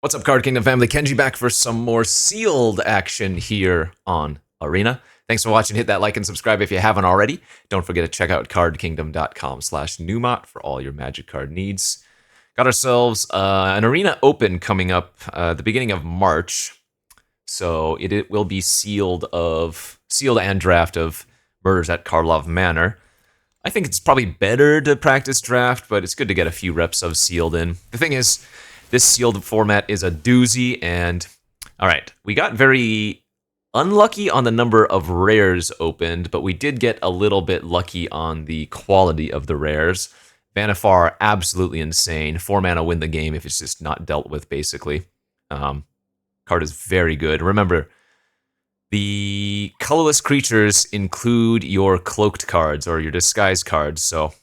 What's up, Card Kingdom family? Kenji back for some more sealed action here on Arena. Thanks for watching. Hit that like and subscribe if you haven't already. Don't forget to check out cardkingdom.com/Numot for all your Magic card needs. Got ourselves an Arena Open coming up the beginning of March. So it will be sealed and draft of Murders at Karlov Manor. I think it's probably better to practice draft, but it's good to get a few reps of sealed in. The thing is, this sealed format is a doozy, and alright, we got very unlucky on the number of rares opened, but we did get a little bit lucky on the quality of the rares. Vannifar, absolutely insane. 4 mana win the game if it's just not dealt with, basically. Card is very good. Remember, the colorless creatures include your cloaked cards or your disguised cards, so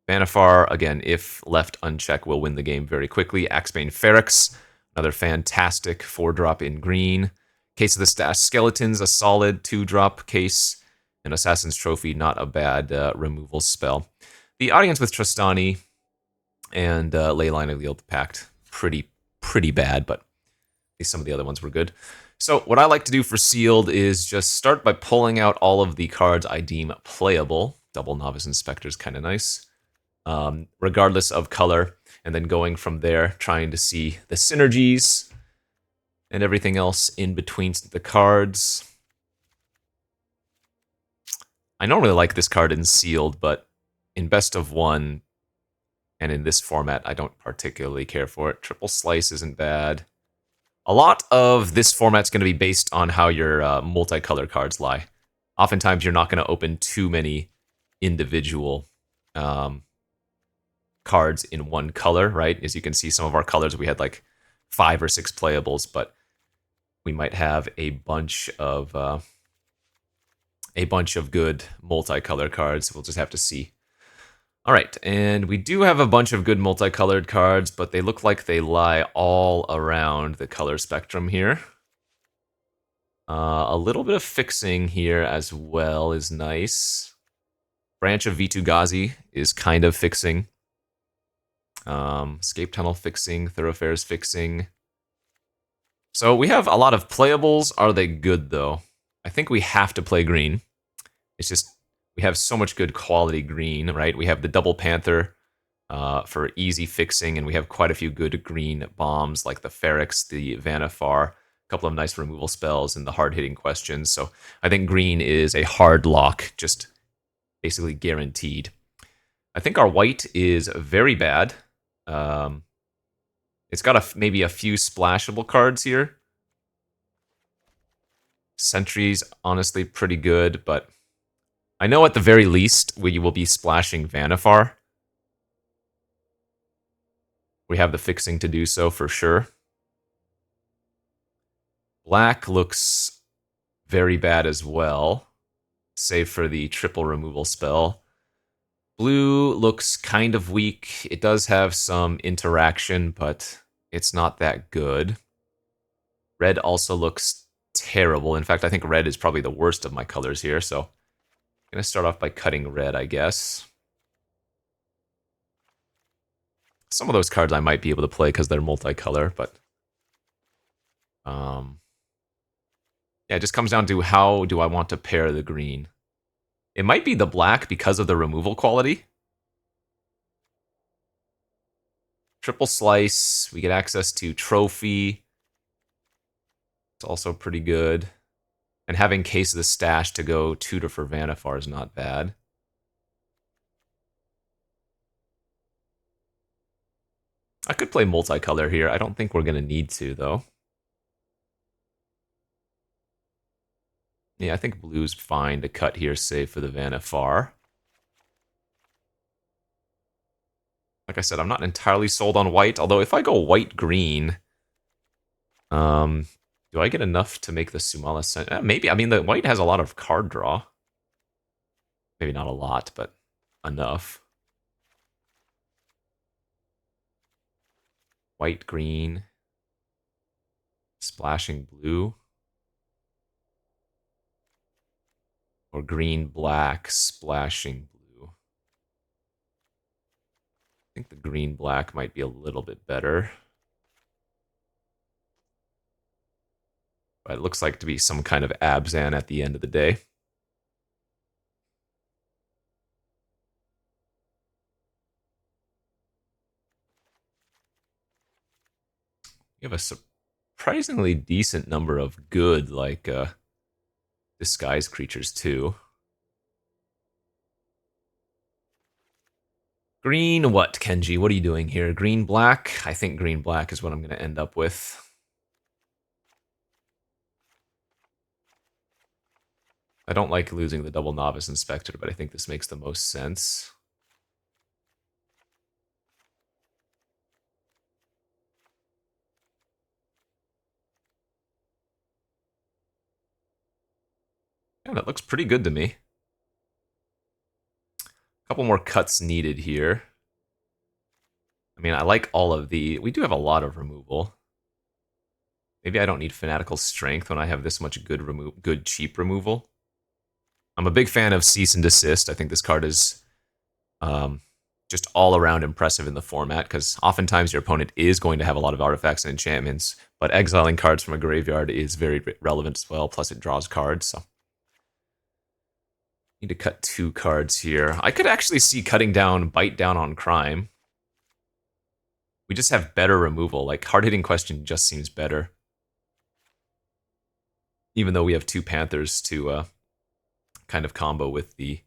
Vannifar, again, if left unchecked, will win the game very quickly. Axebane Feryx, another fantastic 4-drop in green. Case of the Stash Skeletons, a solid 2-drop case. And Assassin's Trophy, not a bad removal spell. The Audience with Trostani and Leyline of the Old Pact, pretty bad, but at least some of the other ones were good. So what I like to do for sealed is just start by pulling out all of the cards I deem playable. Double Novice Inspector is kind of nice. Regardless of color, and then going from there, trying to see the synergies and everything else in between the cards. I normally like this card in sealed, but in best of one and in this format, I don't particularly care for it. Triple Slice isn't bad. A lot of this format's going to be based on how your multicolor cards lie. Oftentimes, you're not going to open too many individual cards in one color, right? As you can see, some of our colors, we had like 5 or 6 playables, but we might have a bunch of good multicolor cards. We'll just have to see. All right, and we do have a bunch of good multicolored cards, but they look like they lie all around the color spectrum here. A little bit of fixing here as well is nice. Branch of Vitu-Ghazi is kind of fixing. Escape Tunnel fixing, Thoroughfares fixing. So we have a lot of playables. Are they good, though? I think we have to play green. It's just, we have so much good quality green, right? We have the Double Panther for easy fixing, and we have quite a few good green bombs, like the Feryx, the Vannifar, a couple of nice removal spells, and the hard-hitting questions. So I think green is a hard lock, just basically guaranteed. I think our white is very bad. It's got maybe a few splashable cards here. Sentry's honestly pretty good, but I know at the very least we will be splashing Vannifar. We have the fixing to do so for sure. Black looks very bad as well, save for the triple removal spell. Blue looks kind of weak. It does have some interaction, but it's not that good. Red also looks terrible. In fact, I think red is probably the worst of my colors here, so I'm going to start off by cutting red, I guess. Some of those cards I might be able to play because they're multicolor, but yeah, it just comes down to how do I want to pair the green. It might be the black because of the removal quality. Triple Slice, we get access to Trophy. It's also pretty good. And having Case of the Stash to go tutor for Vannifar is not bad. I could play multicolor here. I don't think we're going to need to, though. Yeah, I think blue's fine to cut here, save for the Vannifar. Like I said, I'm not entirely sold on white, although if I go white-green, do I get enough to make the Sumala maybe. I mean, the white has a lot of card draw. Maybe not a lot, but enough. White-green. Splashing blue. Or green-black, splashing blue. I think the green-black might be a little bit better. But it looks like to be some kind of Abzan at the end of the day. You have a surprisingly decent number of good, like, disguise creatures, too. Green what, Kenji? What are you doing here? Green black? I think green black is what I'm going to end up with. I don't like losing the double Novice Inspector, but I think this makes the most sense. Yeah, that looks pretty good to me. A couple more cuts needed here. I mean, I like all of the... We do have a lot of removal. Maybe I don't need Fanatical Strength when I have this much good cheap removal. I'm a big fan of Cease and Desist. I think this card is just all around impressive in the format, because oftentimes your opponent is going to have a lot of artifacts and enchantments, but exiling cards from a graveyard is very relevant as well, plus it draws cards, so... Need to cut 2 cards here. I could actually see cutting down Bite Down on Crime. We just have better removal. Like, hard-hitting Question just seems better. Even though we have 2 Panthers to kind of combo with the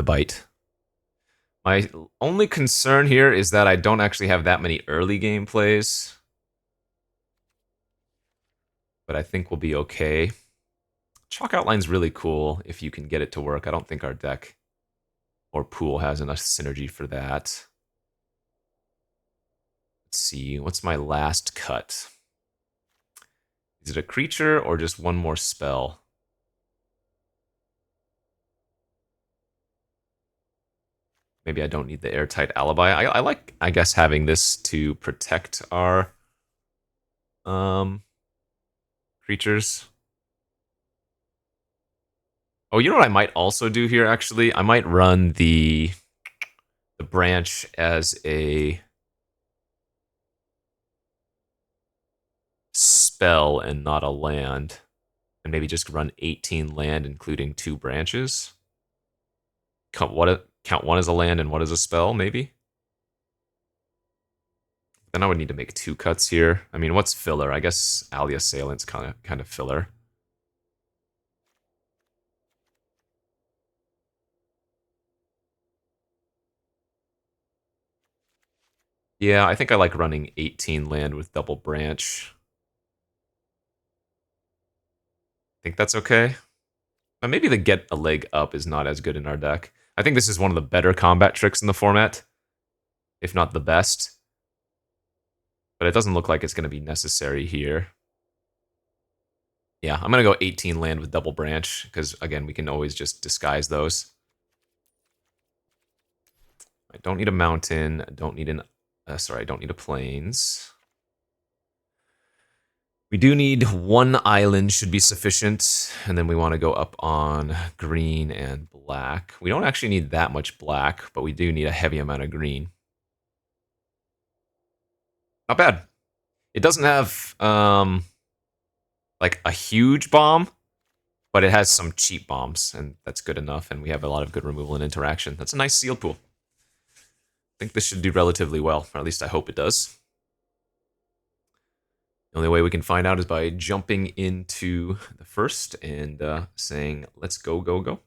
Bite. My only concern here is that I don't actually have that many early game plays. But I think we'll be okay. Chalk Outline's really cool if you can get it to work. I don't think our deck or pool has enough synergy for that. Let's see, what's my last cut? Is it a creature or just one more spell? Maybe I don't need the Airtight Alibi. I like, I guess, having this to protect our creatures. Oh, you know what I might also do here, actually? I might run the branch as a spell and not a land. And maybe just run 18 land, including 2 branches. Count one as a land and one as a spell, maybe? Then I would need to make 2 cuts here. I mean, what's filler? I guess Alley Assailant's kind of filler. Yeah, I think I like running 18 land with double branch. Think that's okay? But maybe the get a leg up is not as good in our deck. I think this is one of the better combat tricks in the format, if not the best. But it doesn't look like it's going to be necessary here. Yeah, I'm going to go 18 land with double branch, because, again, we can always just disguise those. I don't need a mountain. I don't need an... sorry, I don't need a plains. We do need 1 island, should be sufficient. And then we want to go up on green and black. We don't actually need that much black, but we do need a heavy amount of green. Not bad. It doesn't have, like, a huge bomb, but it has some cheap bombs, and that's good enough, and we have a lot of good removal and interaction. That's a nice sealed pool. I think this should do relatively well, or at least I hope it does. The only way we can find out is by jumping into the first and saying, let's go, go, go.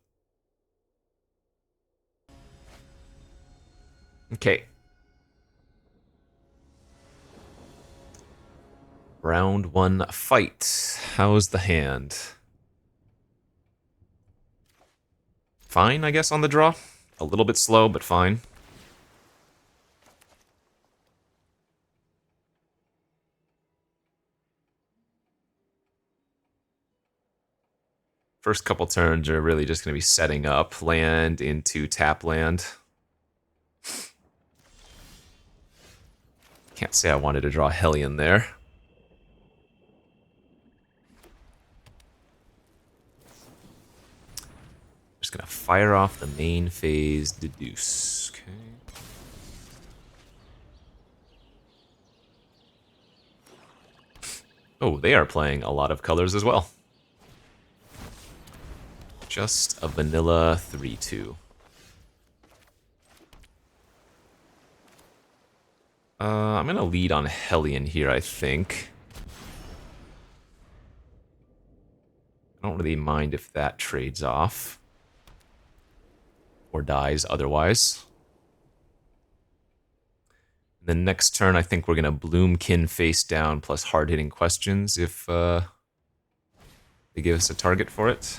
Okay. Round 1 fight. How's the hand? Fine, I guess, on the draw. A little bit slow, but fine. First couple turns are really just going to be setting up land into tap land. Can't say I wanted to draw Hellion there. Just going to fire off the main phase Deduce. Okay. Oh, they are playing a lot of colors as well. Just a vanilla 3-2. I'm going to lead on Hellion here, I think. I don't really mind if that trades off. Or dies otherwise. The next turn, I think we're going to Bloomkin face down plus hard-hitting questions if they give us a target for it.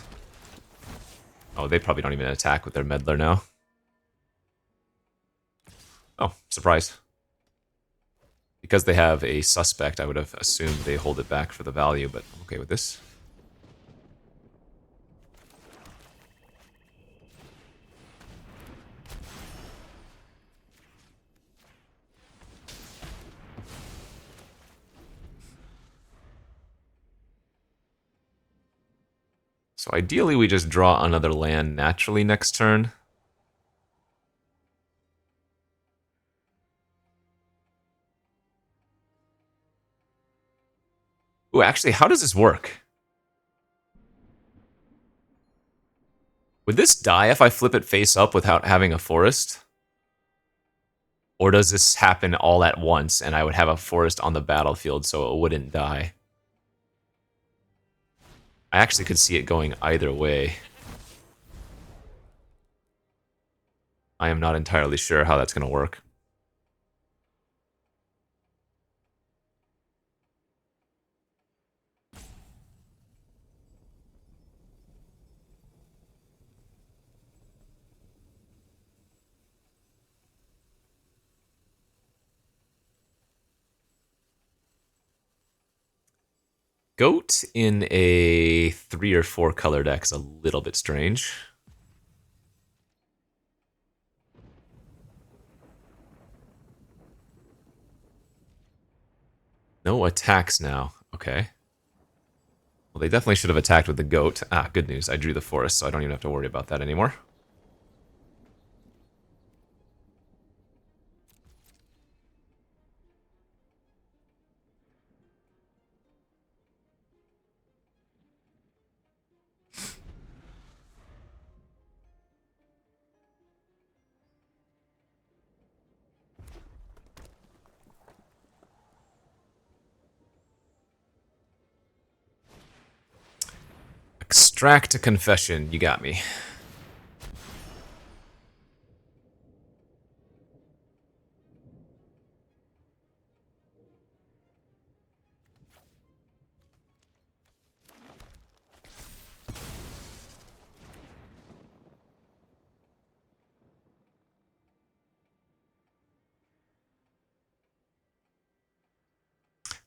Oh, they probably don't even attack with their Meddler now. Oh, surprise. Because they have a suspect, I would have assumed they hold it back for the value, but I'm okay with this. So ideally we just draw another land naturally next turn. Ooh, actually, how does this work? Would this die if I flip it face up without having a forest? Or does this happen all at once and I would have a forest on the battlefield so it wouldn't die? I actually could see it going either way. I am not entirely sure how that's going to work. Goat in a 3 or 4 color deck is a little bit strange. No attacks now. Okay. Well, they definitely should have attacked with the goat. Ah, good news. I drew the forest, so I don't even have to worry about that anymore. Extract a confession. You got me.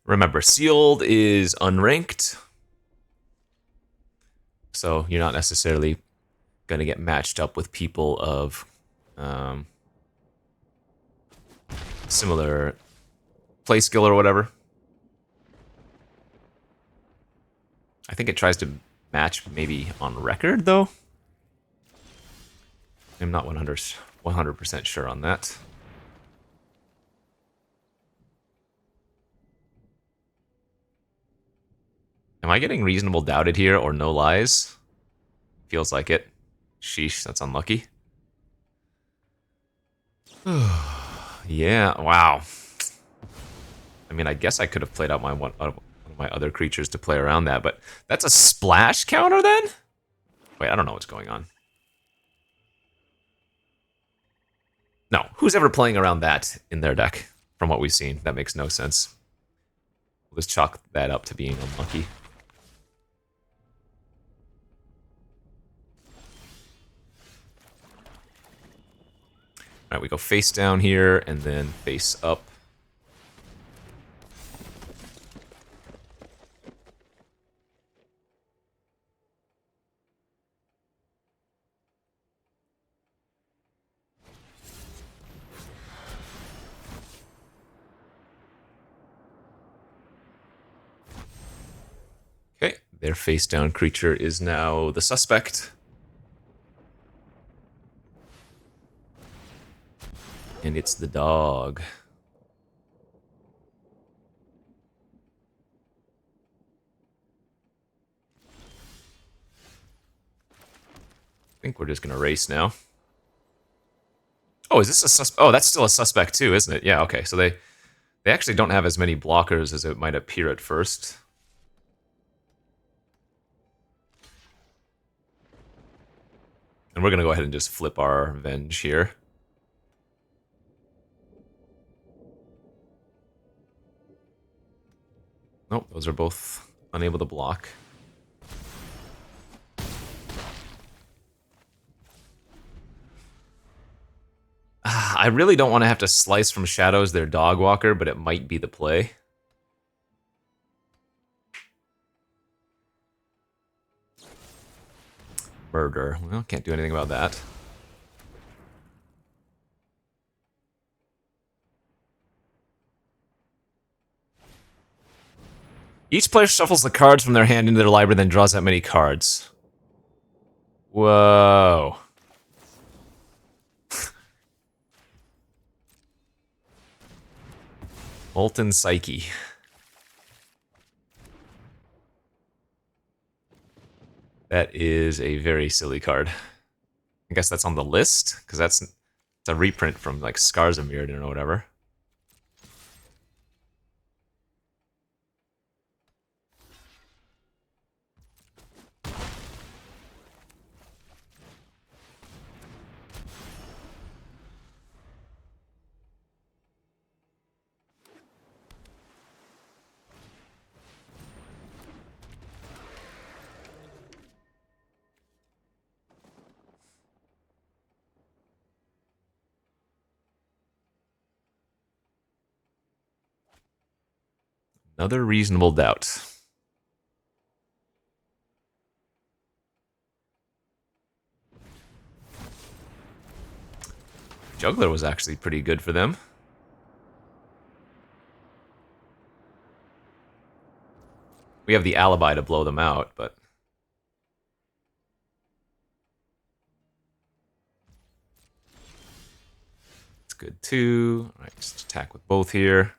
Remember, sealed is unranked. So you're not necessarily going to get matched up with people of similar play skill or whatever. I think it tries to match maybe on record, though. I'm not 100% sure on that. Am I getting reasonable doubted here or no lies? Feels like it. Sheesh, that's unlucky. Yeah, wow. I mean, I guess I could have played out one of my other creatures to play around that, but that's a splash counter then? Wait, I don't know what's going on. No, who's ever playing around that in their deck? From what we've seen, that makes no sense. We'll just chalk that up to being unlucky. Alright, we go face down here, and then face up. Okay, their face down creature is now the suspect. And it's the dog. I think we're just gonna race now. Oh, is this a suspect? Oh, that's still a suspect too, isn't it? Yeah, okay. So they actually don't have as many blockers as it might appear at first. And we're gonna go ahead and just flip our Venge here. Nope, those are both unable to block. I really don't want to have to slice from shadows their dog walker, but it might be the play. Murder. Well, can't do anything about that. Each player shuffles the cards from their hand into their library, then draws that many cards. Whoa. Molten Psyche. That is a very silly card. I guess that's on the list, because it's a reprint from like Scars of Mirrodin or whatever. Another reasonable doubt. Juggler was actually pretty good for them. We have the alibi to blow them out, but... it's good too. Alright, just attack with both here.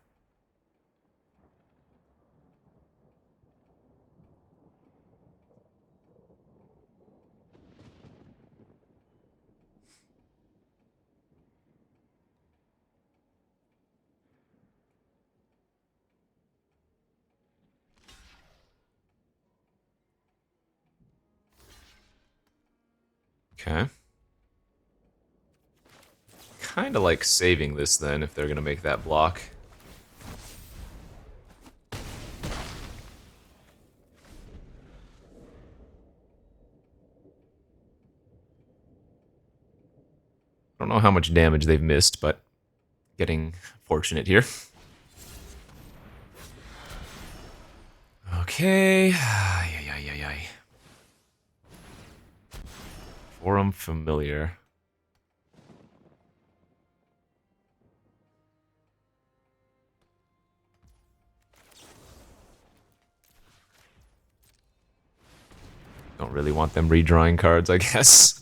Okay. Kind of like saving this then, if they're going to make that block. I don't know how much damage they've missed, but getting fortunate here. Okay. Forum Familiar. Don't really want them redrawing cards, I guess.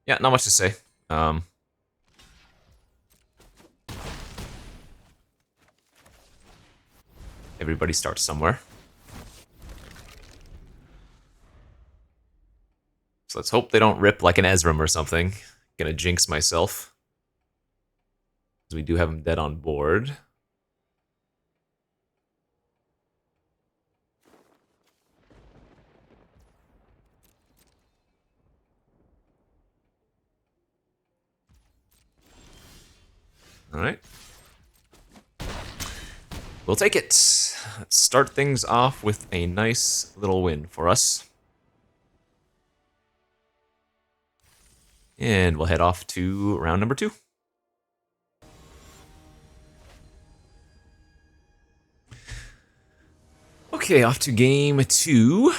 Yeah, not much to say. Everybody starts somewhere. So let's hope they don't rip like an Ezram or something. Gonna jinx myself. Because we do have him dead on board. Alright. We'll take it. Let's start things off with a nice little win for us. And we'll head off to round number 2. Okay, off to game 2.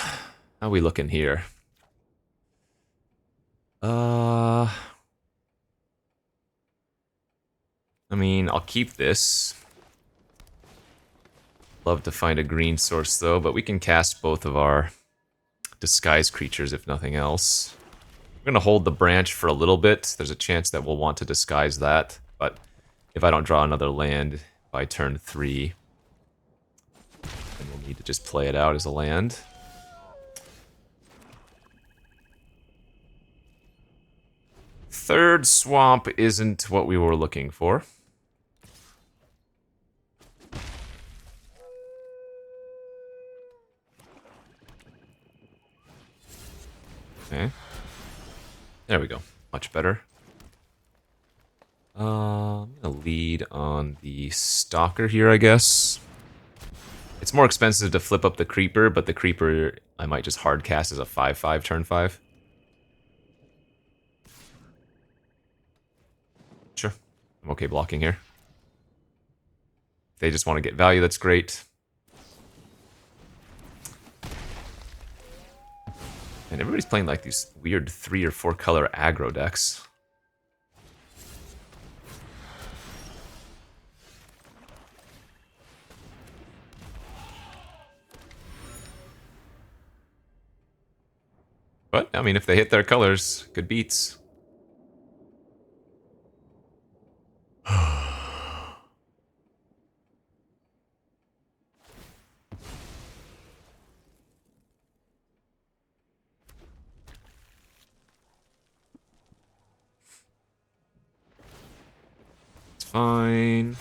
How are we looking here? I mean, I'll keep this. Love to find a green source though, but we can cast both of our disguise creatures if nothing else. I'm going to hold the branch for a little bit. There's a chance that we'll want to disguise that, but if I don't draw another land by turn 3, then we'll need to just play it out as a land. Third swamp isn't what we were looking for. Okay. There we go. Much better. I'm gonna lead on the Stalker here, I guess. It's more expensive to flip up the Creeper, but the Creeper I might just hard cast as a 5/5 turn 5. Sure. I'm okay blocking here. If they just want to get value, that's great. And everybody's playing like these weird 3 or 4 color aggro decks. But, I mean, if they hit their colors, good beats. It's fine.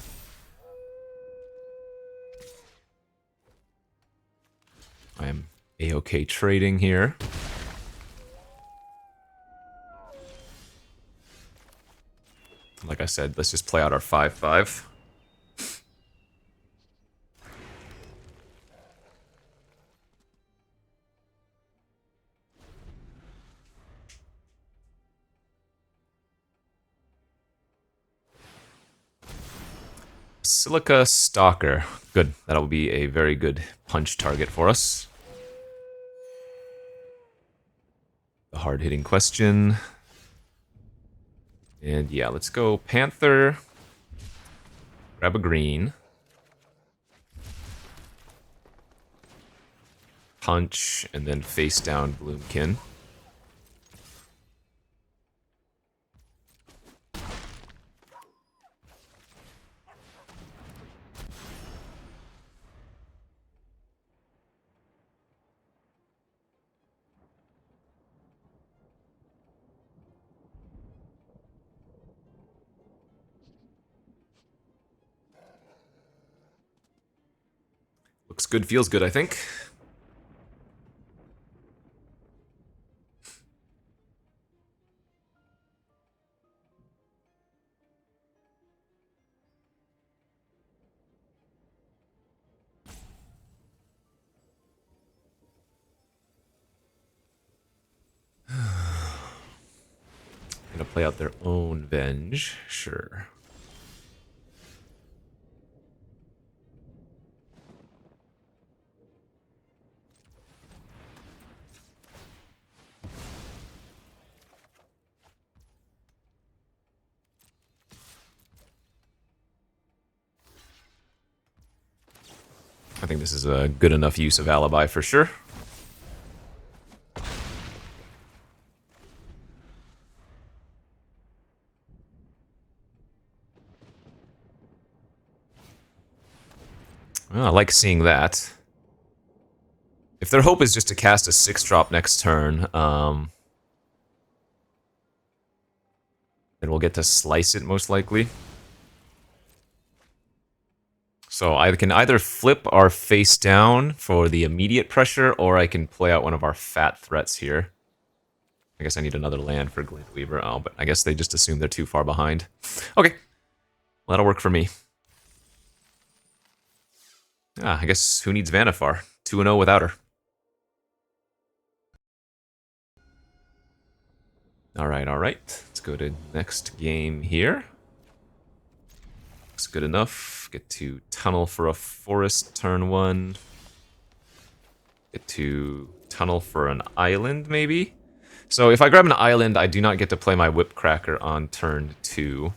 I am A-okay trading here. Like I said, let's just play out our 5/5. Silica Stalker. Good. That'll be a very good punch target for us. The hard-hitting question. And yeah, let's go Panther. Grab a green. Punch, and then face down Bloomkin. Looks good, feels good, I think. Gonna play out their own Venge, sure. I think this is a good enough use of Alibi for sure. Well, I like seeing that. If their hope is just to cast a 6-drop next turn, then we'll get to slice it most likely. So I can either flip our face down for the immediate pressure, or I can play out one of our fat threats here. I guess I need another land for Glintweaver. Oh, but I guess they just assume they're too far behind. Okay. Well, that'll work for me. Ah, I guess who needs Vannifar? 2-0 without her. Alright, alright. Let's go to next game here. Looks good enough. Get to tunnel for a forest turn 1. Get to tunnel for an island, maybe? So if I grab an island, I do not get to play my Whipcracker on turn 2.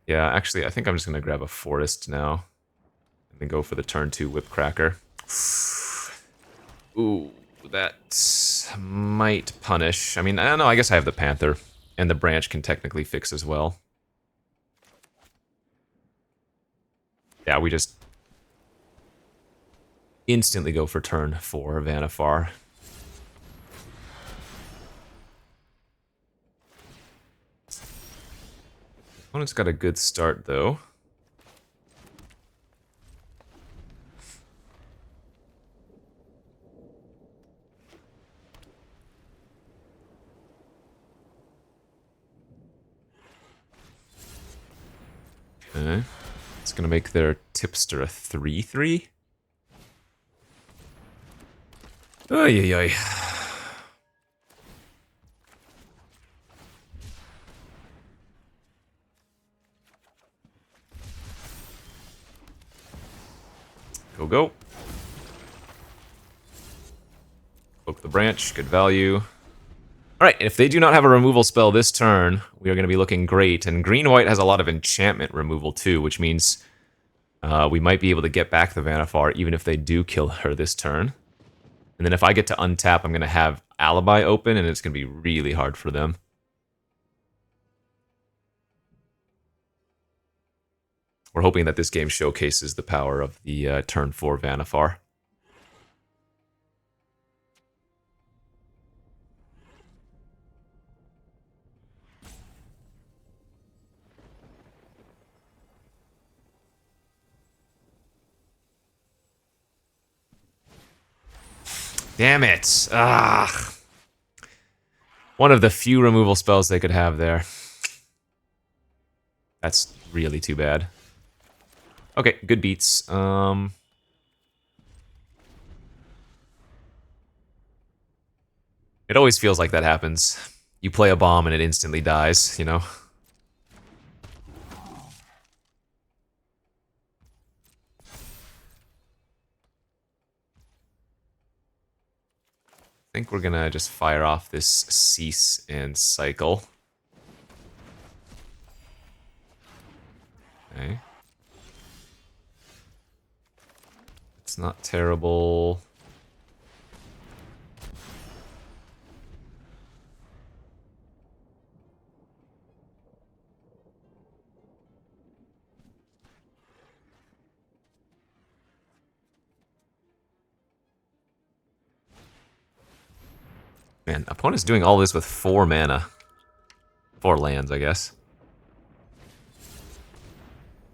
Yeah, actually, I think I'm just going to grab a forest now. And go for the turn 2 Whipcracker. Ooh, that might punish. I mean, I don't know, I guess I have the Panther. And the branch can technically fix as well. Yeah, we just instantly go for turn 4 Vannifar. Opponent's got a good start, though. Okay. It's gonna make their tipster a 3/3. Oy, oy, oy. Go, go. Poke the branch, good value. Alright, if they do not have a removal spell this turn, we are going to be looking great. And green-white has a lot of enchantment removal too, which means we might be able to get back the Vannifar even if they do kill her this turn. And then if I get to untap, I'm going to have Alibi open, and it's going to be really hard for them. We're hoping that this game showcases the power of the turn 4 Vannifar. Damn it! Ah, one of the few removal spells they could have there. That's really too bad. Okay, good beats. It always feels like that happens. You play a bomb and it instantly dies, you know? I think we're gonna just fire off this Cease and Cycle. Okay. It's not terrible. Man, opponent's doing all this with 4 mana. 4 lands, I guess.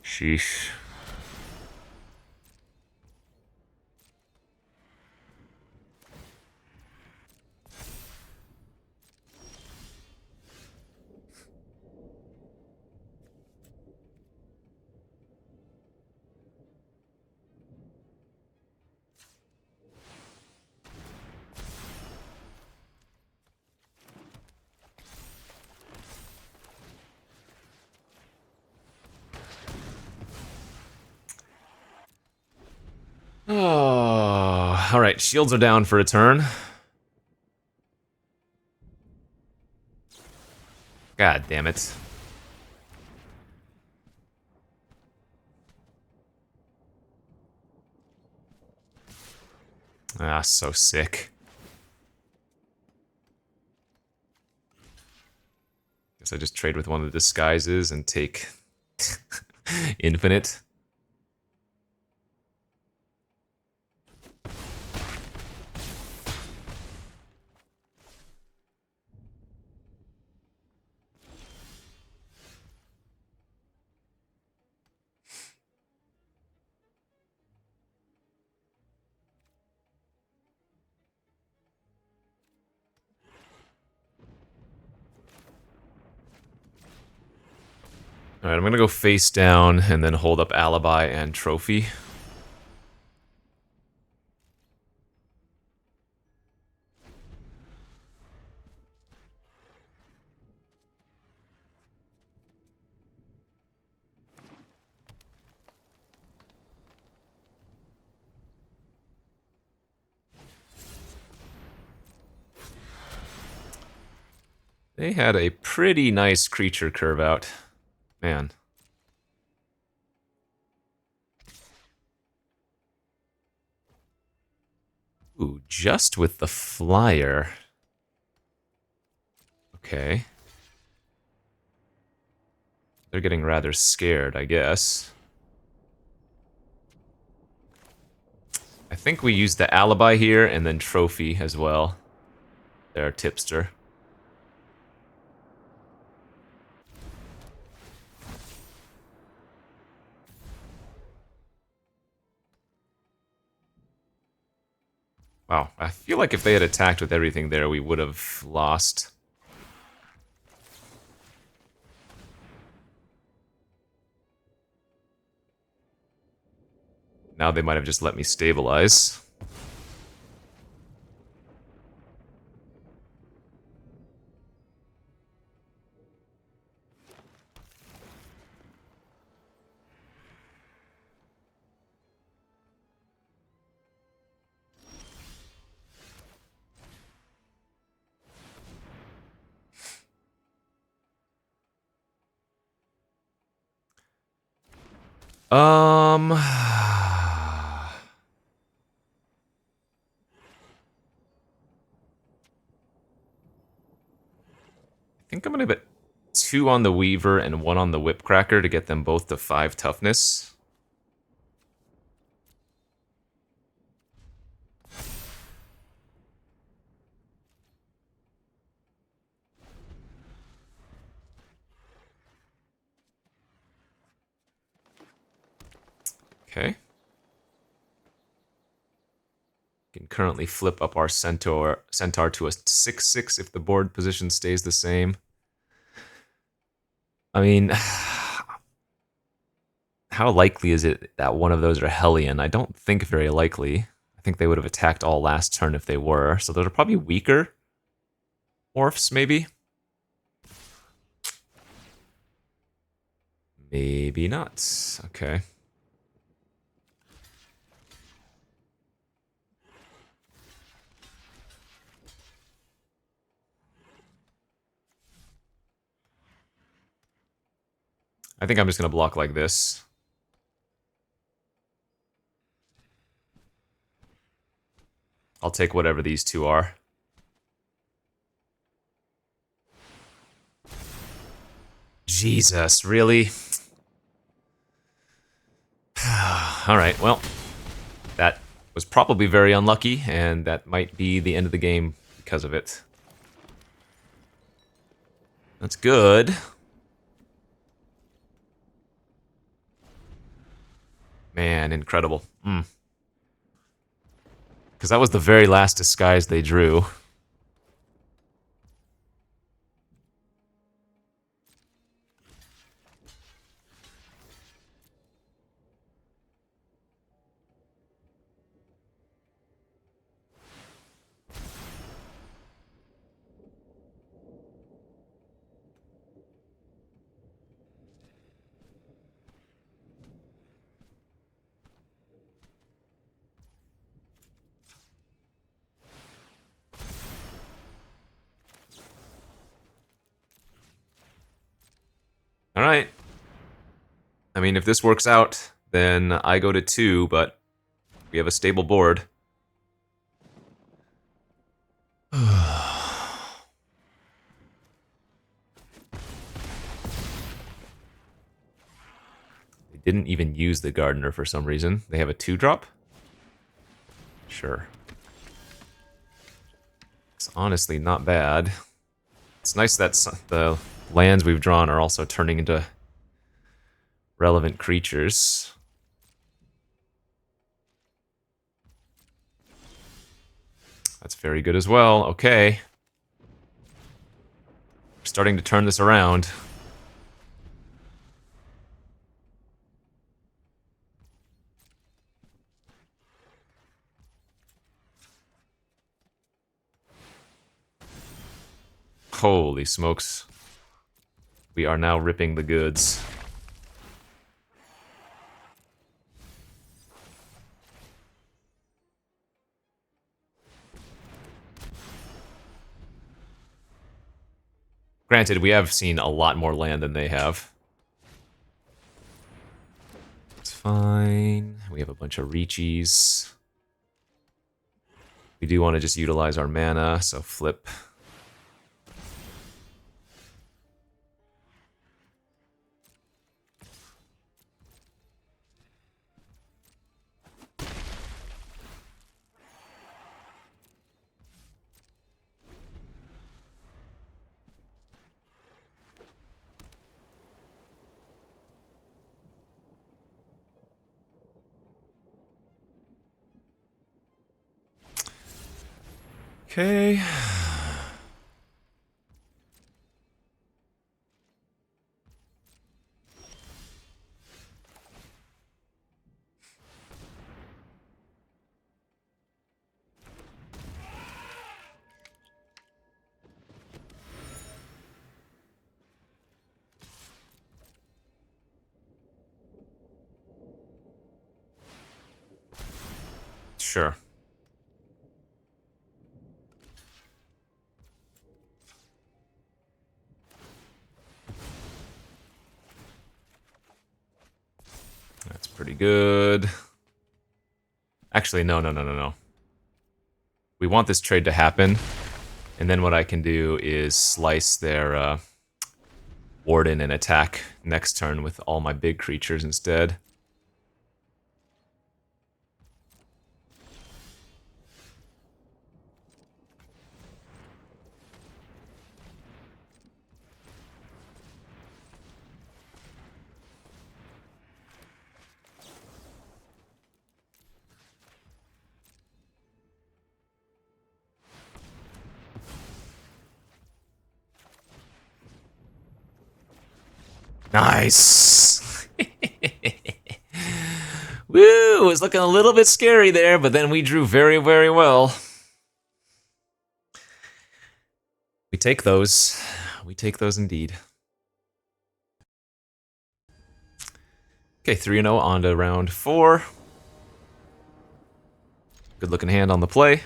Sheesh. Oh, alright, shields are down for a turn. God damn it. Ah, so sick. Guess I just trade with one of the disguises and take infinite. Alright, I'm gonna go face down and then hold up Alibi and Trophy. They had a pretty nice creature curve out. Man. Ooh, just with the flyer. Okay. They're getting rather scared, I guess. I think we used the alibi here and then trophy as well. They're a tipster. Wow, I feel like if they had attacked with everything there, we would have lost. Now they might have just let me stabilize. I think I'm gonna put 2 on the Weaver and 1 on the Whipcracker to get them both to 5 toughness. Okay. Can currently flip up our Centaur to a 6/6 if the board position stays the same. I mean, how likely is it that one of those are Hellion? I don't think very likely. I think they would have attacked all last turn if they were. So those are probably weaker morphs, maybe? Maybe not. Okay. I think I'm just going to block like this. I'll take whatever these 2 are. Jesus, really? Alright, well, that was probably very unlucky, and that might be the end of the game because of it. That's good. Man, incredible. Because that was the very last disguise they drew. Alright. I mean, if this works out, then I go to 2, but we have a stable board. They didn't even use the Gardener for some reason. They have a 2-drop? Sure. It's honestly not bad. It's nice that the lands we've drawn are also turning into relevant creatures. That's very good as well. Okay. We're starting to turn this around. Holy smokes. We are now ripping the goods. Granted, we have seen a lot more land than they have. It's fine. We have a bunch of Reachies. We do want to just utilize our mana, so flip. Okay. Sure. That's pretty good. Actually, no. We want this trade to happen, and then what I can do is slice their Warden and attack next turn with all my big creatures instead. Nice! Woo! It was looking a little bit scary there, but then we drew very, very well. We take those. We take those indeed. Okay, 3-0 on to round 4. Good looking hand on the play.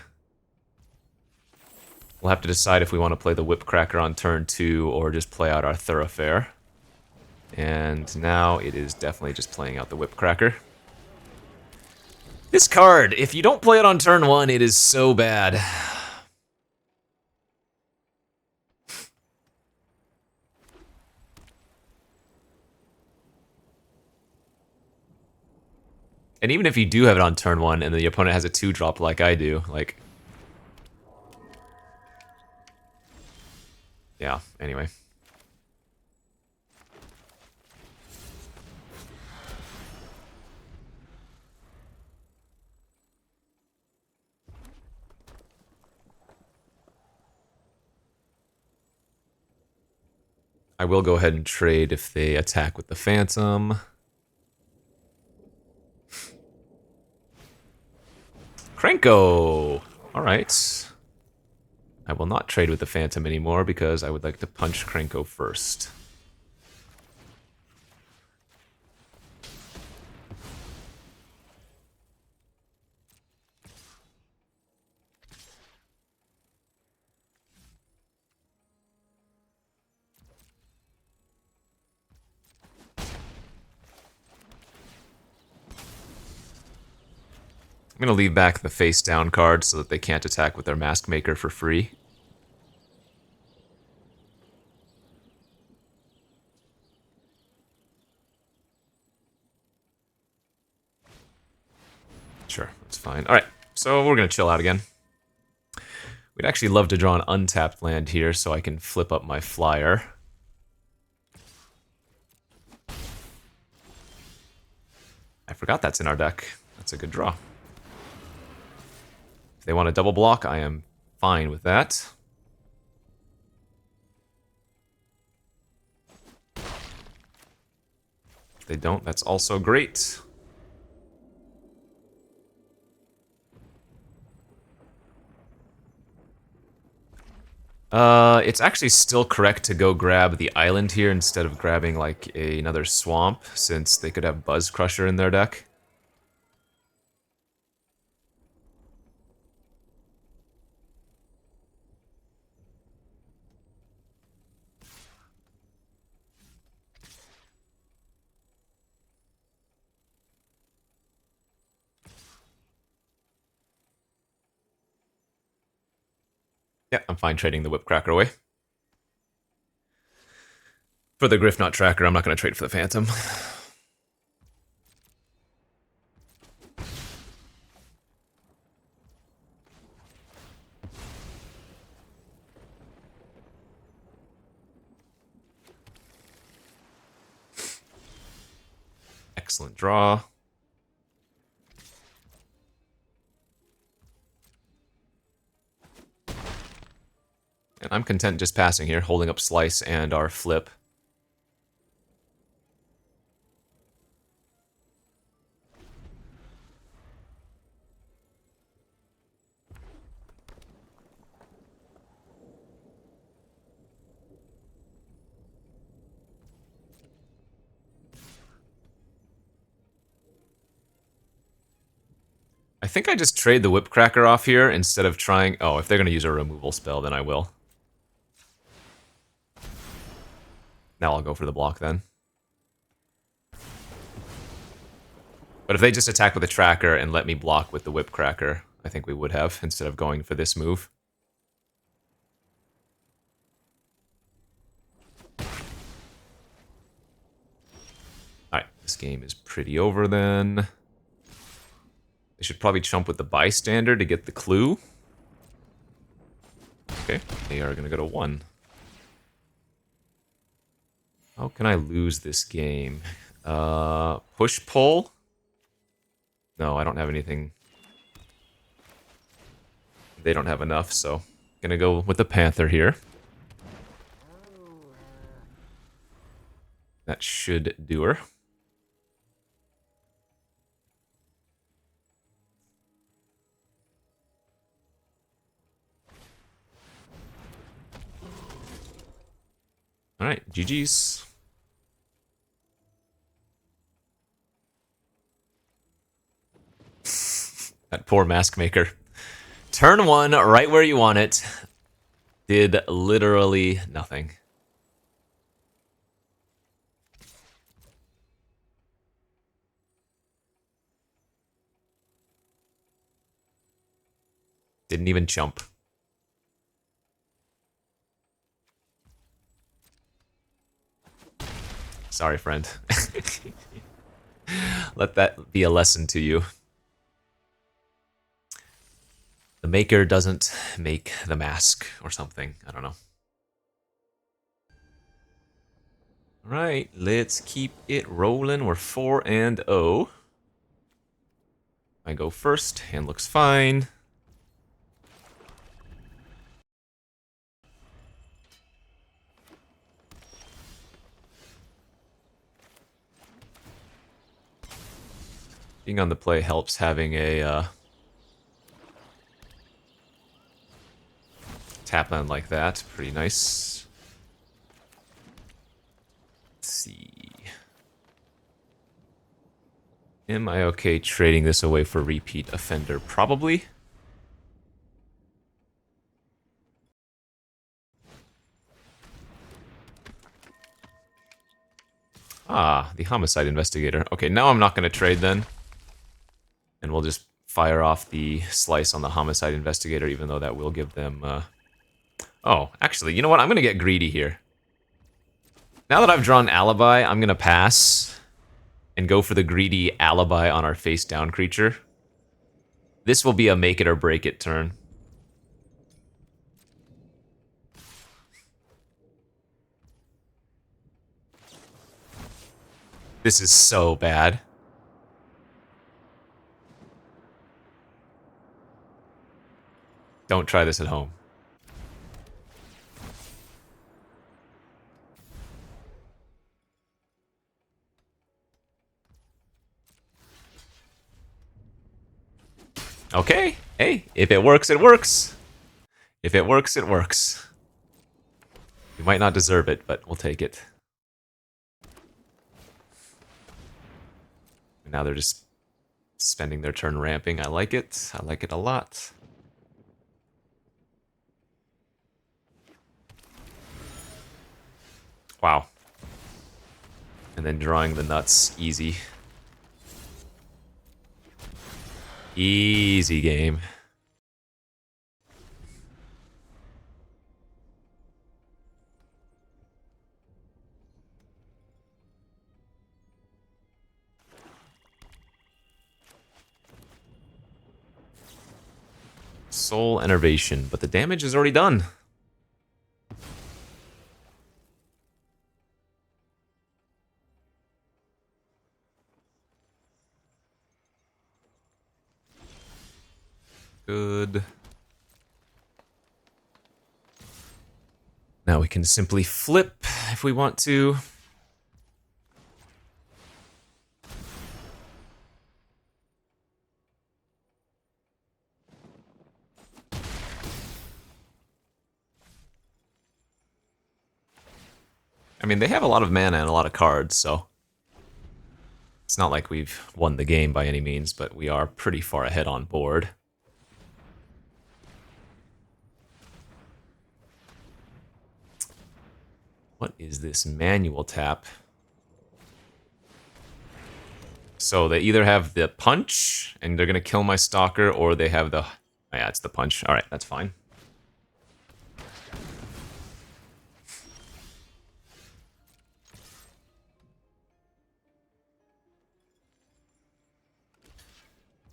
We'll have to decide if we want to play the Whip Cracker on turn 2 or just play out our Thoroughfare. And now it is definitely just playing out the Whip Cracker. This card, if you don't play it on turn 1, it is so bad. And even if you do have it on turn 1 and the opponent has a 2-drop like I do, like... Yeah, anyway. I will go ahead and trade if they attack with the Phantom. Krenko! Alright. I will not trade with the Phantom anymore because I would like to punch Krenko first. I'm going to leave back the face down card so that they can't attack with their Mask Maker for free. Sure, that's fine. Alright, so we're going to chill out again. We'd actually love to draw an untapped land here so I can flip up my flyer. I forgot that's in our deck. That's a good draw. If they want a double block, I am fine with that. If they don't, that's also great. It's actually still correct to go grab the island here instead of grabbing, like, another swamp, since they could have Buzz Crusher in their deck. Yeah, I'm fine trading the Whipcracker away. For the Griffnot Tracker, I'm not going to trade for the Phantom. Excellent draw. And I'm content just passing here, holding up Slice and our flip. I think I just trade the Whipcracker off here instead of trying... Oh, if they're going to use a removal spell, then I will. Now I'll go for the block then. But if they just attack with a tracker and let me block with the Whipcracker, I think we would have, instead of going for this move. Alright, this game is pretty over then. They should probably chump with the Bystander to get the clue. Okay, they are going to go to 1. How can I lose this game? Push-pull? No, I don't have anything. They don't have enough, so gonna go with the Panther here. That should do her. Alright, GG's. That poor Mask Maker. Turn 1, right where you want it. Did literally nothing. Didn't even jump. Sorry, friend. Let that be a lesson to you. The maker doesn't make the mask or something. I don't know. Alright, let's keep it rolling. We're 4-0. I go first. Hand looks fine. Being on the play helps having a tap land like that. Pretty nice. Let's see. Am I okay trading this away for Repeat Offender? Probably. Ah, the Homicide Investigator. Okay, now I'm not going to trade then. And we'll just fire off the Slice on the Homicide Investigator, even though that will give them... Oh, actually, you know what? I'm going to get greedy here. Now that I've drawn Alibi, I'm going to pass and go for the greedy Alibi on our face-down creature. This will be a make it or break it turn. This is so bad. Don't try this at home. Okay, hey, if it works, it works. If it works, it works. You might not deserve it, but we'll take it. And now they're just spending their turn ramping. I like it. I like it a lot. Wow. And then drawing the nuts. Easy. Easy game. Soul Enervation, but the damage is already done. Good. Now we can simply flip if we want to. I mean, they have a lot of mana and a lot of cards, so it's not like we've won the game by any means, but we are pretty far ahead on board. What is this manual tap? So they either have the punch, and they're going to kill my stalker, or they have the... Oh yeah, it's the punch. Alright, that's fine.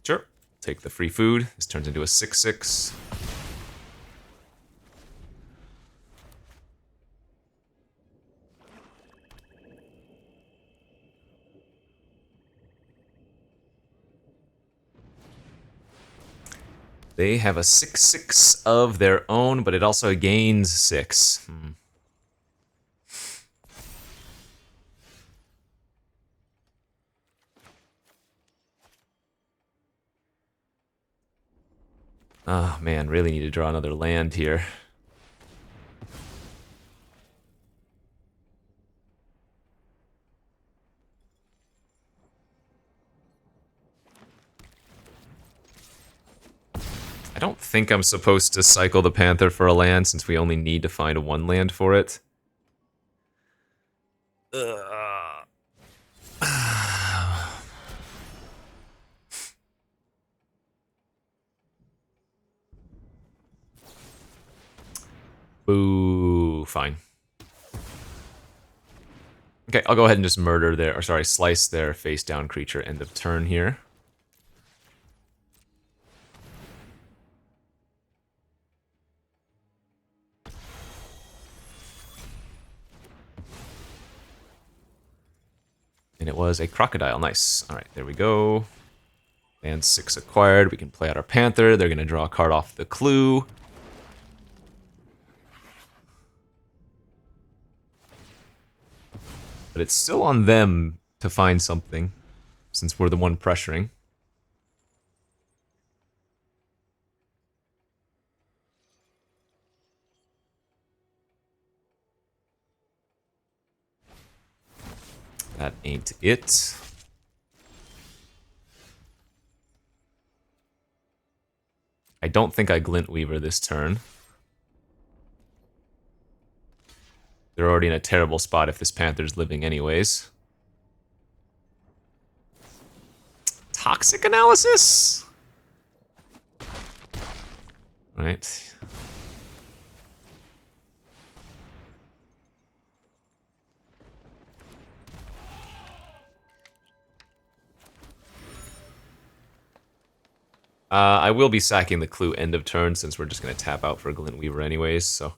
Sure. Take the free food. This turns into a 6/6. They have a 6/6 of their own, but it also gains 6. Oh man, really need to draw another land here. I don't think I'm supposed to cycle the Panther for a land, since we only need to find a 1 land for it. Boo, fine. Okay, I'll go ahead and just murder their, or sorry, slice their face-down creature end of turn here. And it was a crocodile. Nice. All right, there we go. And 6 acquired. We can play out our Panther. They're going to draw a card off the clue. But it's still on them to find something, since we're the one pressuring. That ain't it. I don't think I Glint Weaver this turn. They're already in a terrible spot if this Panther's living anyways. Toxic Analysis? Right. I will be sacking the clue end of turn, since we're just going to tap out for a Glint Weaver anyways, so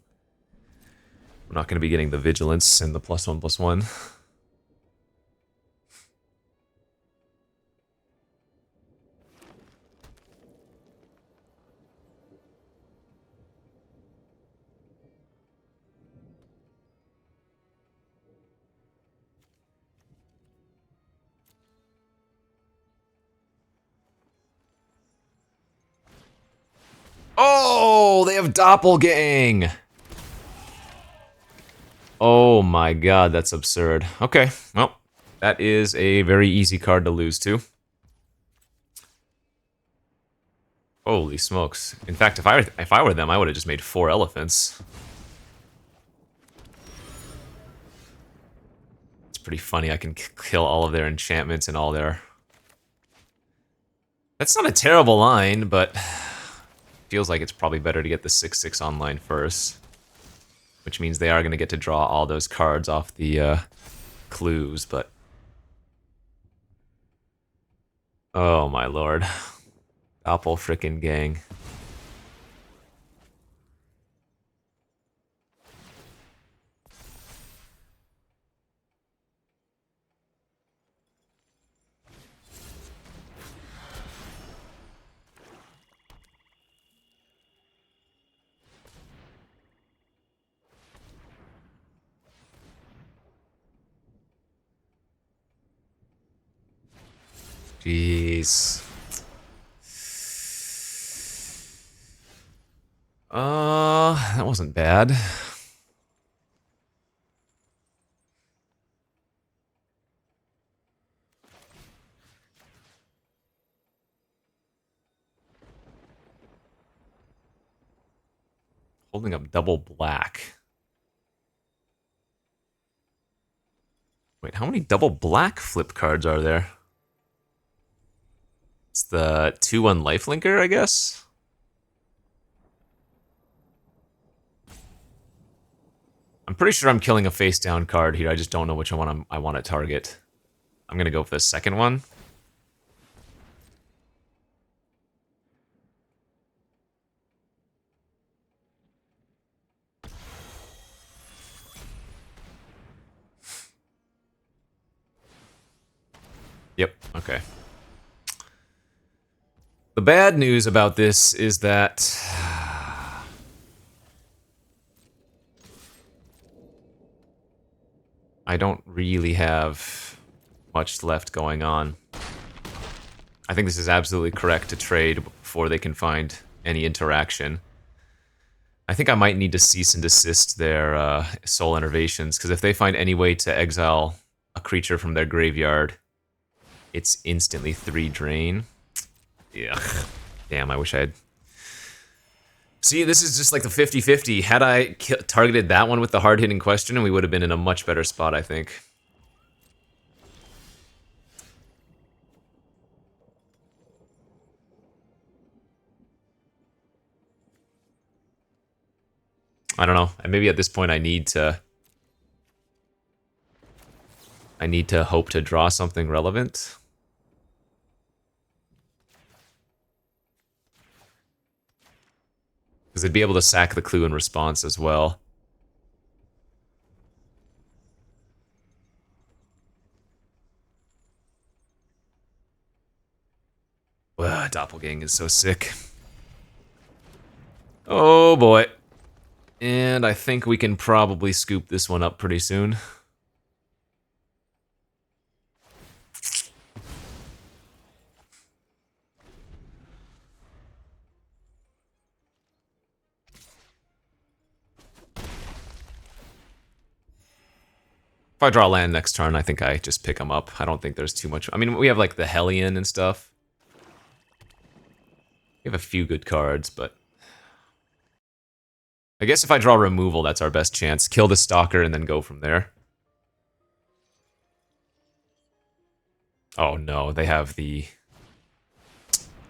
we're not going to be getting the Vigilance and the +1/+1. Oh, they have Doppelgang! Oh my god, that's absurd. Okay, well, that is a very easy card to lose to. Holy smokes. In fact, if I were them, I would have just made 4 elephants. It's pretty funny, I can kill all of their enchantments and all their... That's not a terrible line, but... feels like it's probably better to get the 6/6 online first. Which means they are going to get to draw all those cards off the clues, but... oh my lord. Doppel frickin' gang. Jeez. That wasn't bad. Holding up double black. Wait, how many double black flip cards are there? It's the 2/1 lifelinker, I guess? I'm pretty sure I'm killing a face down card here. I just don't know which one I want to target. I'm going to go for the second one. Yep, okay. The bad news about this is that I don't really have much left going on. I think this is absolutely correct to trade before they can find any interaction. I think I might need to cease and desist their soul innervations, because if they find any way to exile a creature from their graveyard, it's instantly 3 drain. Yeah. Damn, I wish I had... See, this is just like the 50-50. Had I targeted that one with the hard-hitting question, we would have been in a much better spot, I think. I don't know. Maybe at this point I need to hope to draw something relevant. Because they'd be able to sack the clue in response as well. Ugh, Doppelgang is so sick. Oh boy. And I think we can probably scoop this one up pretty soon. If I draw land next turn, I think I just pick them up. I don't think there's too much... I mean, we have like the Hellion and stuff. We have a few good cards, but... I guess if I draw removal, that's our best chance. Kill the Stalker and then go from there. Oh no, they have the...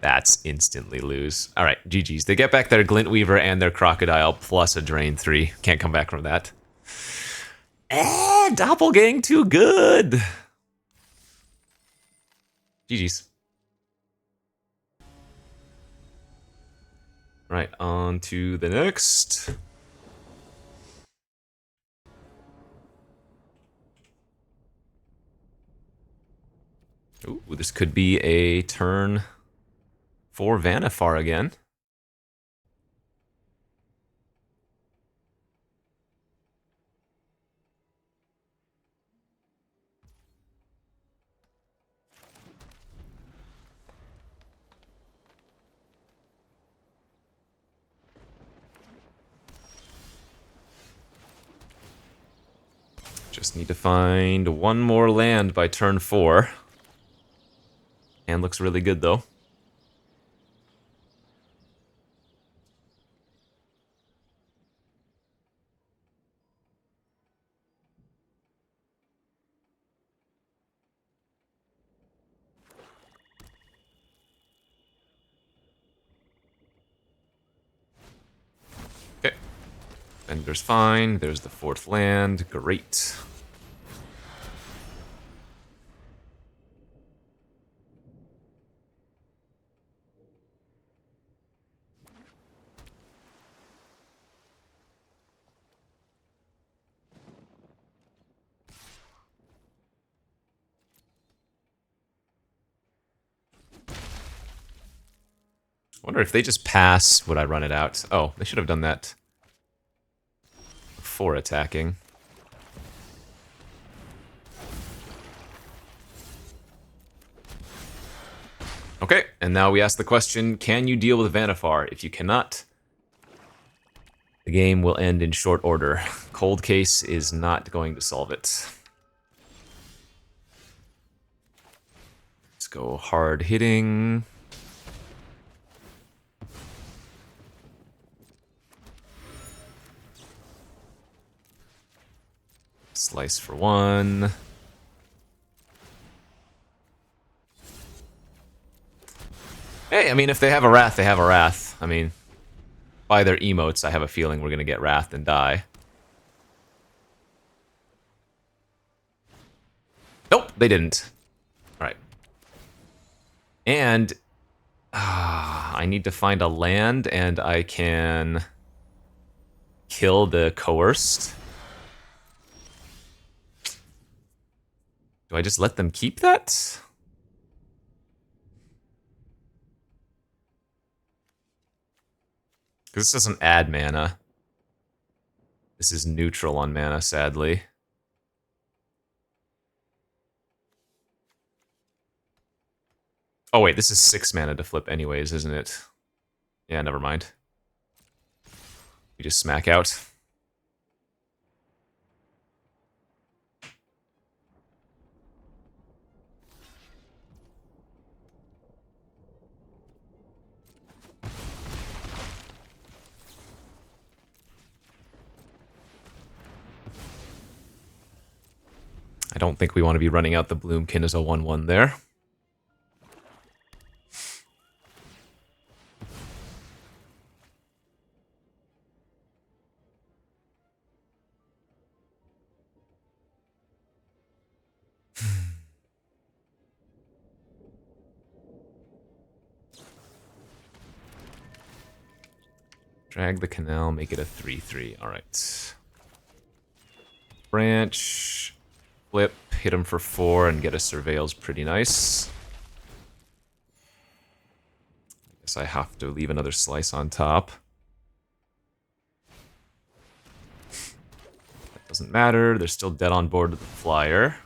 That's instantly lose. Alright, GG's. They get back their Glintweaver and their Crocodile plus a Drain 3. Can't come back from that. Doppelgang too good! GG's. Right, on to the next. Ooh, this could be a turn for Vannifar again. Just need to find one more land by turn 4. And looks really good though. Okay. Bender's fine. There's the 4th land. Great. I wonder if they just pass, would I run it out? Oh, they should have done that before attacking. Okay, and now we ask the question, can you deal with Vannifar? If you cannot, the game will end in short order. Cold Case is not going to solve it. Let's go hard hitting. Slice for 1. Hey, I mean, if they have a Wrath, they have a Wrath. I mean, by their emotes, I have a feeling we're going to get Wrath and die. Nope, they didn't. Alright. And I need to find a land, and I can kill the Coerced. Do I just let them keep that? Because this doesn't add mana. This is neutral on mana, sadly. Oh wait, this is 6 mana to flip anyways, isn't it? Yeah, never mind. We just smack out. I don't think we want to be running out the Bloomkin as a 1/1 there. Drag the canal, make it a 3/3. Alright. Branch. Flip, hit him for 4, and get a Surveil's pretty nice. I guess I have to leave another slice on top. That doesn't matter, they're still dead on board with the flyer.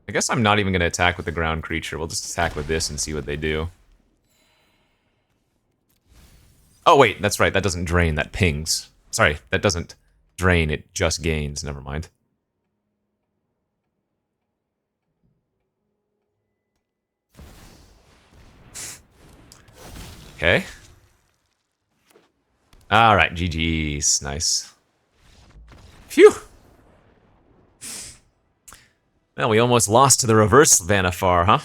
I guess I'm not even going to attack with the ground creature. We'll just attack with this and see what they do. Oh, wait, that's right. That doesn't drain. That pings. Sorry, that doesn't drain. It just gains. Never mind. Okay. All right, GG's. Nice. Phew. Well, we almost lost to the reverse Vannifar, huh?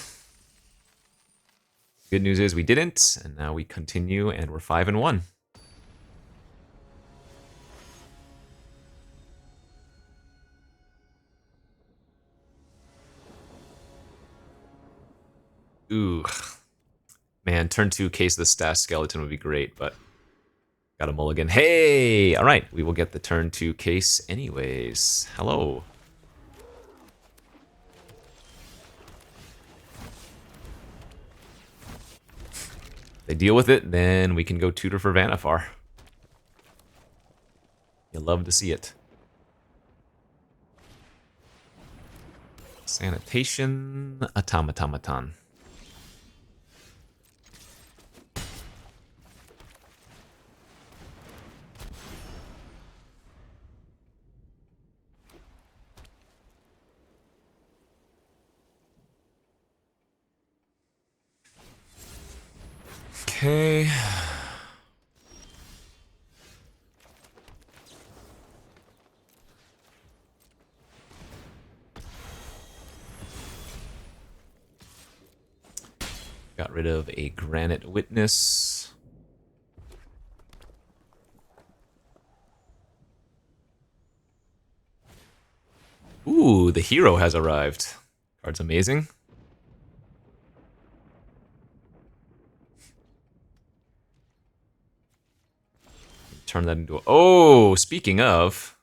Good news is we didn't, and now we continue, and we're 5-1. Ooh. Man, turn 2 Case of the Stash Skeleton would be great, but got a mulligan. Hey! Alright, we will get the turn 2 Case anyways. Hello. They deal with it, then we can go tutor for Vannifar. You'll love to see it. Sanitation, Automaton. Okay. Got rid of a Granite Witness. Ooh, the hero has arrived. Card's amazing. Turn that into a... Oh, speaking of...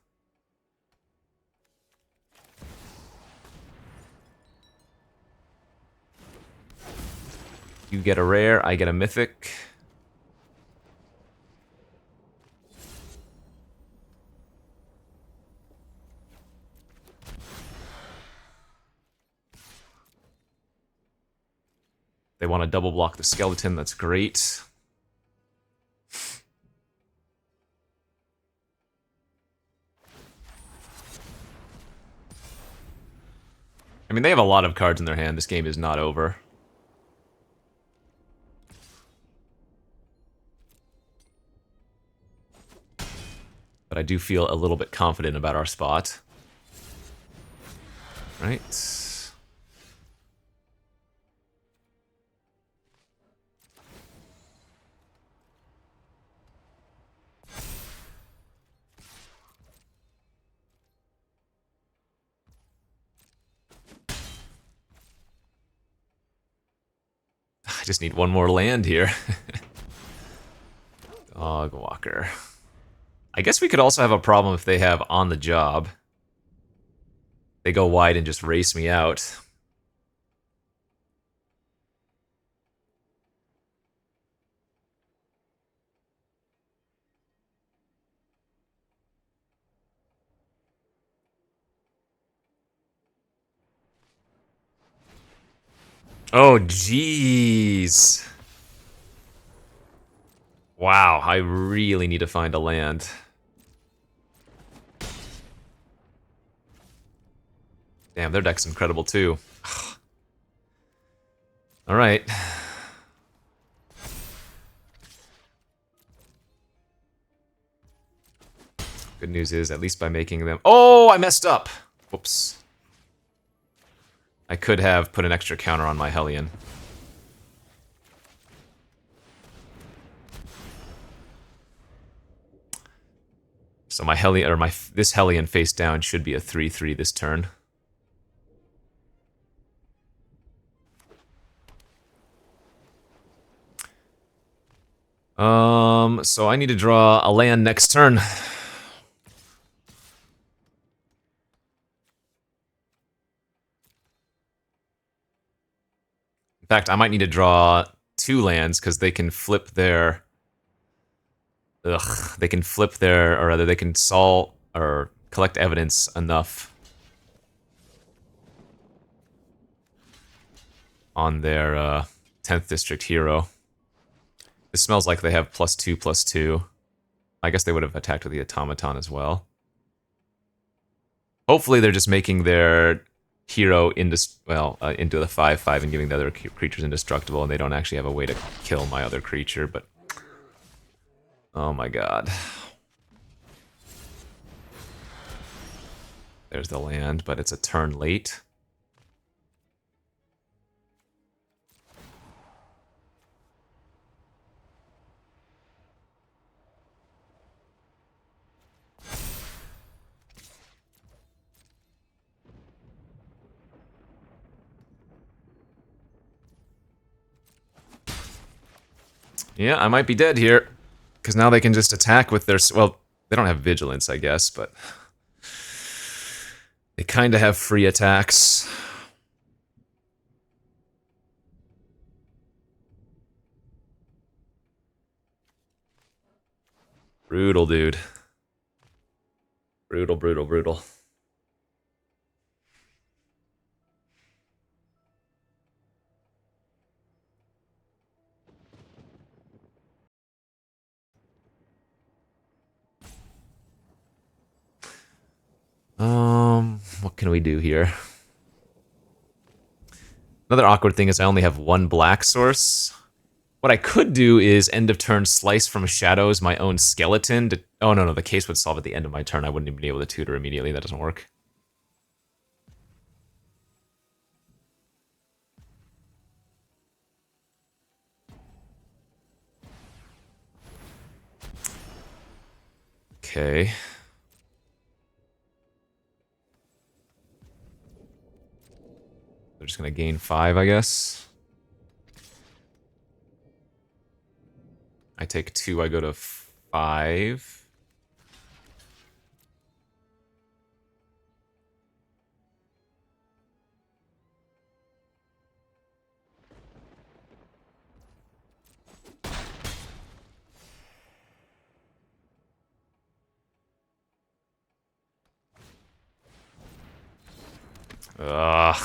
You get a rare, I get a mythic. They want to double block the skeleton, that's great. I mean, they have a lot of cards in their hand. This game is not over. But I do feel a little bit confident about our spot. Right. I just need one more land here. Dog Walker. I guess we could also have a problem if they have On the Job. They go wide and just race me out. Oh, jeez. Wow, I really need to find a land. Damn, their deck's incredible too. Alright. Good news is, at least by making them... Oh, I messed up! Whoops. I could have put an extra counter on my Hellion. So my Hellion, or this Hellion face down should be a 3/3 this turn. So I need to draw a land next turn. In fact, I might need to draw 2 lands because they can flip their... Ugh, they can flip their, or rather they can solve, or collect evidence enough on their 10th District hero. This smells like they have +2/+2. I guess they would have attacked with the automaton as well. Hopefully they're just making their hero into the 5/5 and giving the other creatures indestructible, and they don't actually have a way to kill my other creature, but... Oh my god. There's the land, but it's a turn late. Yeah, I might be dead here. Because now they can just attack with their... Well, they don't have vigilance, I guess, but... They kind of have free attacks. Brutal, dude. Brutal, brutal, brutal. What can we do here? Another awkward thing is I only have 1 black source. What I could do is end of turn slice from shadows my own skeleton to... Oh, no, the case would solve at the end of my turn. I wouldn't even be able to tutor immediately. That doesn't work. Okay. They're just gonna gain 5, I guess. I take 2, I go to 5. Ugh.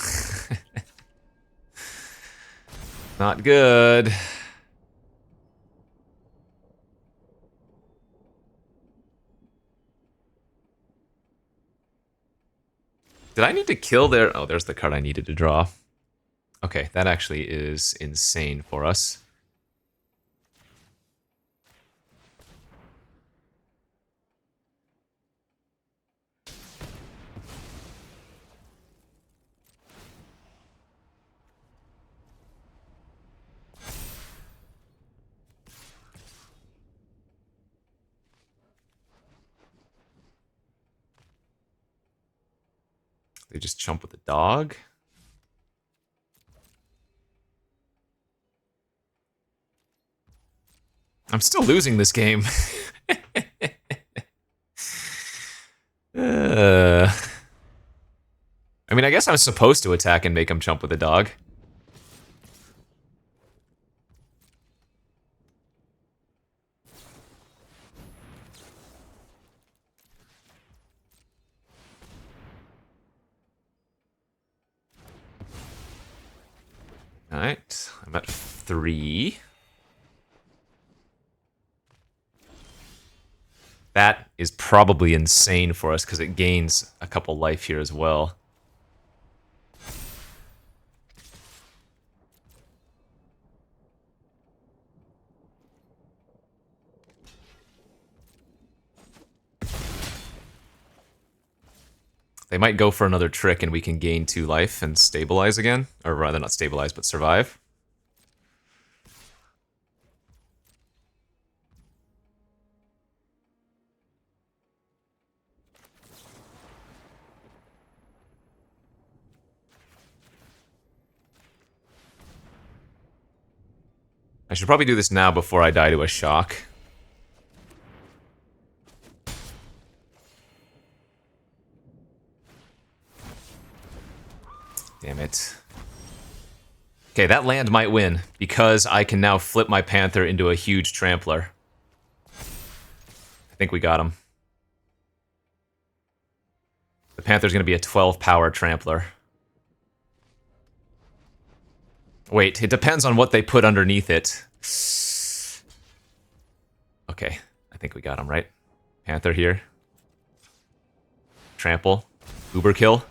Not good. Did I need to kill their... Oh, there's the card I needed to draw. Okay, that actually is insane for us. They just chump with the dog. I'm still losing this game. I mean, I guess I'm supposed to attack and make him chump with the dog. Alright, I'm at 3. That is probably insane for us because it gains a couple life here as well. They might go for another trick and we can gain 2 life and stabilize again. Or rather, not stabilize, but survive. I should probably do this now before I die to a shock. Damn it. Okay, that land might win, because I can now flip my Panther into a huge Trampler. I think we got him. The Panther's gonna be a 12 power Trampler. Wait, it depends on what they put underneath it. Okay, I think we got him, right? Panther here. Trample. Uber kill.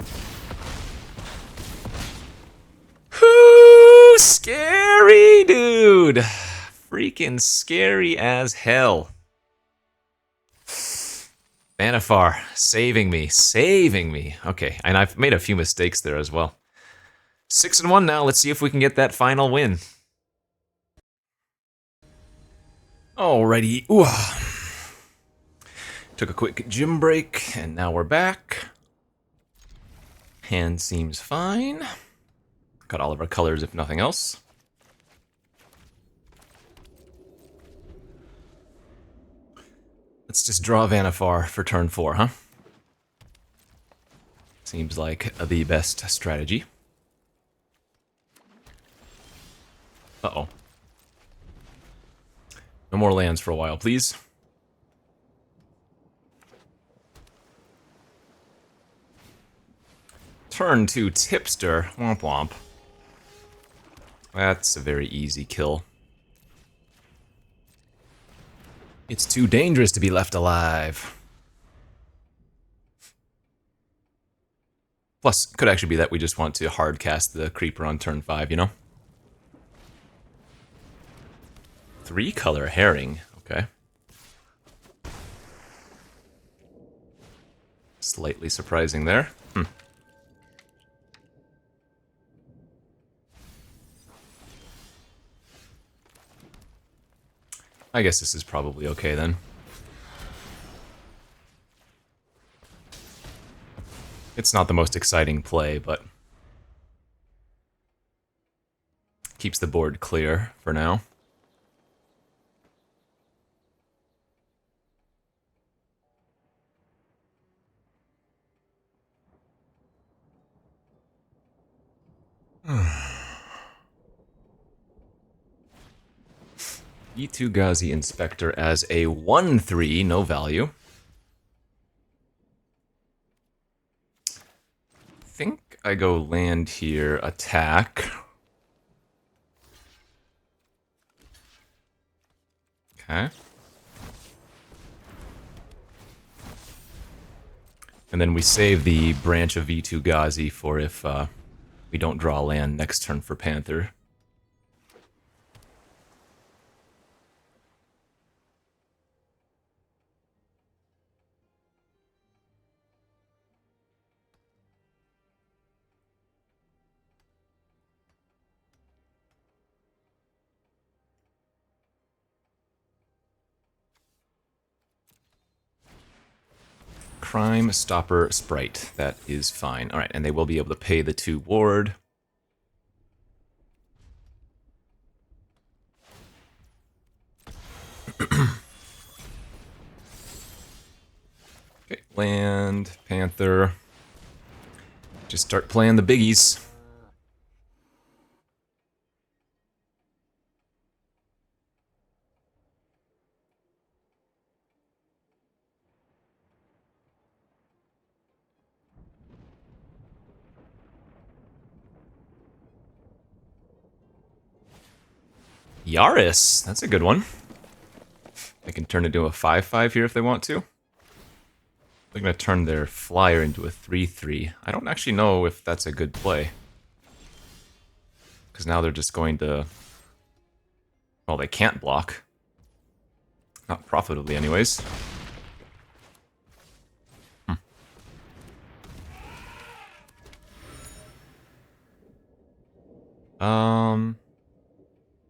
Whoo! Scary, dude! Freaking scary as hell. Vannifar, saving me, saving me. Okay, and I've made a few mistakes there as well. 6-1 now, let's see if we can get that final win. Alrighty, ooh. Took a quick gym break, and now we're back. Hand seems fine. Got all of our colors, if nothing else. Let's just draw Vannifar for turn 4, huh? Seems like the best strategy. Uh-oh. No more lands for a while, please. Turn 2 Tipster. Womp womp. That's a very easy kill. It's too dangerous to be left alive. Plus, could actually be that we just want to hard cast the Creeper on turn 5, you know? 3-color Herring. Okay. Slightly surprising there. I guess this is probably okay then. It's not the most exciting play, but keeps the board clear for now. E2 Ghazi Inspector as a 1/3, no value. I think I go land here, attack. Okay. And then we save the branch of V2 Ghazi for if we don't draw land next turn for Panther. Crime Stopper Sprite. That is fine. Alright, and they will be able to pay the 2 ward. Okay, land, Panther. Just start playing the biggies. Yaris, that's a good one. They can turn it into a 5/5 here if they want to. They're going to turn their flyer into a 3/3. I don't actually know if that's a good play. Because now they're just going to... Well, they can't block. Not profitably anyways.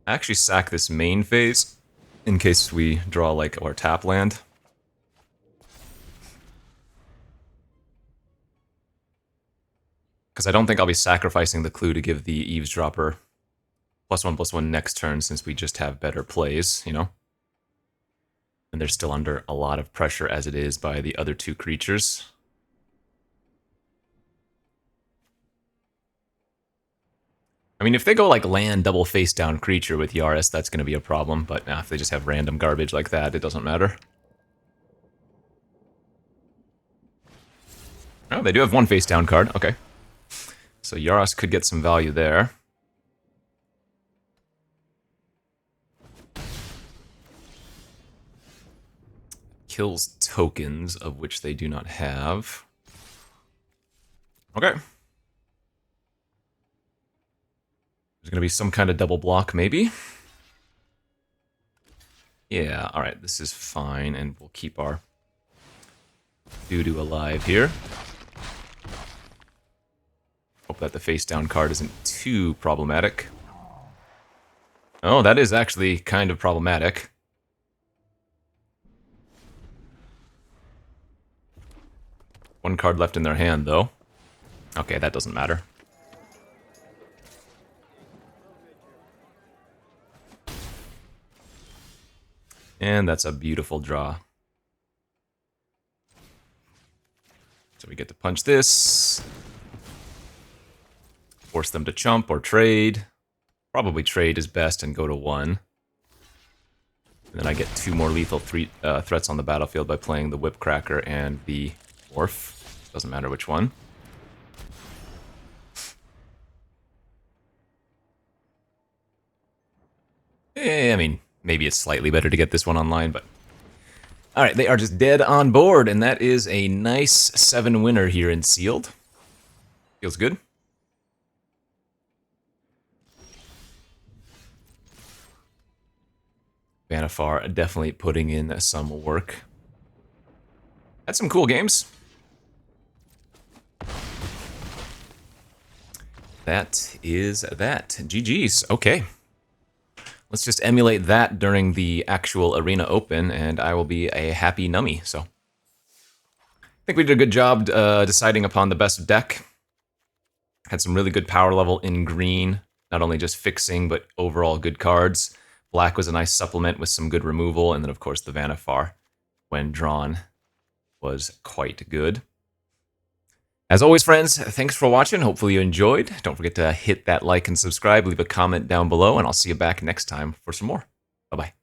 I actually sack this main phase in case we draw like our tap land. Because I don't think I'll be sacrificing the clue to give the eavesdropper +1/+1 next turn since we just have better plays, you know? And they're still under a lot of pressure as it is by the other 2 creatures. I mean, if they go like land double face down creature with Yaris, that's going to be a problem. But if they just have random garbage like that, it doesn't matter. Oh, they do have 1 face down card. Okay. So Yaris could get some value there. Kills tokens, of which they do not have. Okay. There's going to be some kind of double block, maybe. Yeah, alright, this is fine, and we'll keep our doo-doo alive here. Hope that the face-down card isn't too problematic. Oh, that is actually kind of problematic. One card left in their hand, though. Okay, that doesn't matter. And that's a beautiful draw. So we get to punch this. Force them to chump or trade. Probably trade is best and go to 1. And then I get 2 more lethal threats on the battlefield by playing the Whipcracker and the Morph. Doesn't matter which one. I mean, maybe it's slightly better to get this one online, but... Alright, they are just dead on board, and that is a nice 7 winner here in Sealed. Feels good. Vannifar definitely putting in some work. Had some cool games. That is that. GG's. Okay. Let's just emulate that during the actual Arena Open, and I will be a happy nummy. So, I think we did a good job deciding upon the best deck. Had some really good power level in green, not only just fixing, but overall good cards. Black was a nice supplement with some good removal, and then of course the Vannifar, when drawn, was quite good. As always, friends, thanks for watching. Hopefully you enjoyed. Don't forget to hit that like and subscribe, leave a comment down below, and I'll see you back next time for some more. Bye-bye.